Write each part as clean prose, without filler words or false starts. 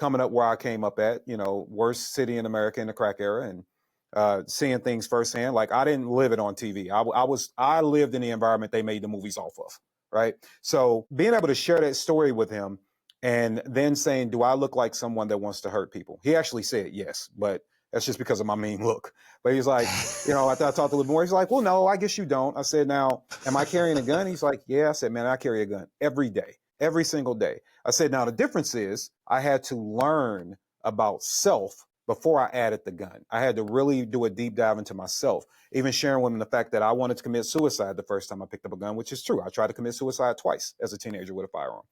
coming up where I came up at, worst city in America in the crack era, and seeing things firsthand. Like, I didn't live it on TV. I lived in the environment they made the movies off of, right? So being able to share that story with him and then saying, do I look like someone that wants to hurt people? He actually said yes, but that's just because of my mean look. But he's like, after I talked a little more, he's like, well, no, I guess you don't. I said, now, am I carrying a gun? He's like, yeah. I said, man, I carry a gun every day, every single day. I said, now the difference is I had to learn about self before I added the gun. I had to really do a deep dive into myself, even sharing with them the fact that I wanted to commit suicide the first time I picked up a gun, which is true. I tried to commit suicide twice as a teenager with a firearm.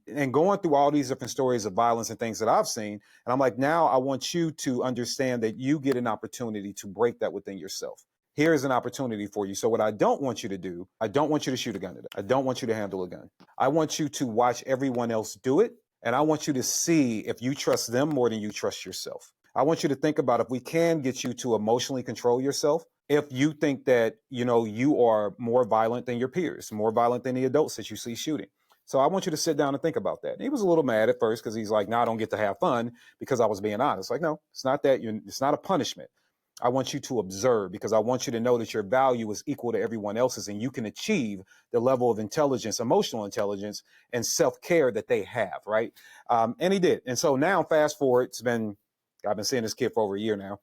And going through all these different stories of violence and things that I've seen. And I'm like, now I want you to understand that you get an opportunity to break that within yourself. Here's an opportunity for you. So what I don't want you to do, I don't want you to shoot a gun today. I don't want you to handle a gun. I want you to watch everyone else do it. And I want you to see if you trust them more than you trust yourself. I want you to think about if we can get you to emotionally control yourself. If you think that, you are more violent than your peers, more violent than the adults that you see shooting. So I want you to sit down and think about that. And he was a little mad at first because he's like, no, I don't get to have fun because I was being honest. Like, no, it's not that. It's not a punishment. I want you to observe because I want you to know that your value is equal to everyone else's and you can achieve the level of intelligence, emotional intelligence, and self-care that they have, right? And he did. And so now fast forward, I've been seeing this kid for over a year now.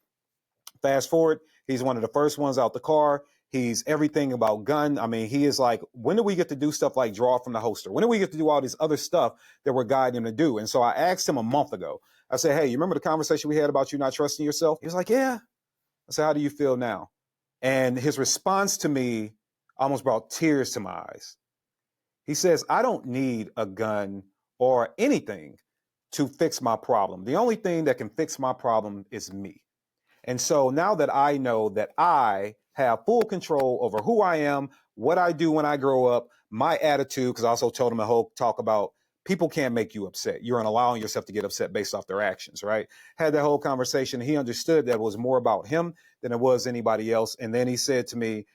Fast forward, he's one of the first ones out the car. He's everything about gun. I mean, he is like, when do we get to do stuff like draw from the holster? When do we get to do all this other stuff that we're guiding him to do? And so I asked him a month ago, I said, hey, you remember the conversation we had about you not trusting yourself? He was like, yeah. I said, how do you feel now? And his response to me almost brought tears to my eyes. He says, I don't need a gun or anything to fix my problem. The only thing that can fix my problem is me. And so now that I know that I have full control over who I am, what I do when I grow up, my attitude, because I also told him a whole talk about people can't make you upset. You're allowing yourself to get upset based off their actions, right? Had that whole conversation. He understood that it was more about him than it was anybody else. And then he said to me,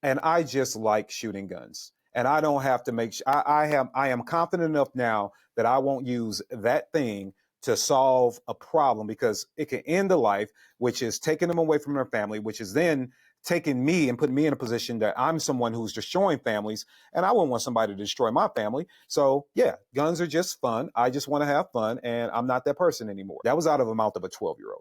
and I just like shooting guns. And I don't have to I am confident enough now that I won't use that thing to solve a problem because it can end a life, which is taking them away from their family, which is then taking me and putting me in a position that I'm someone who's destroying families, and I wouldn't want somebody to destroy my family. So yeah, guns are just fun. I just want to have fun, and I'm not that person anymore. That was out of the mouth of a 12-year-old.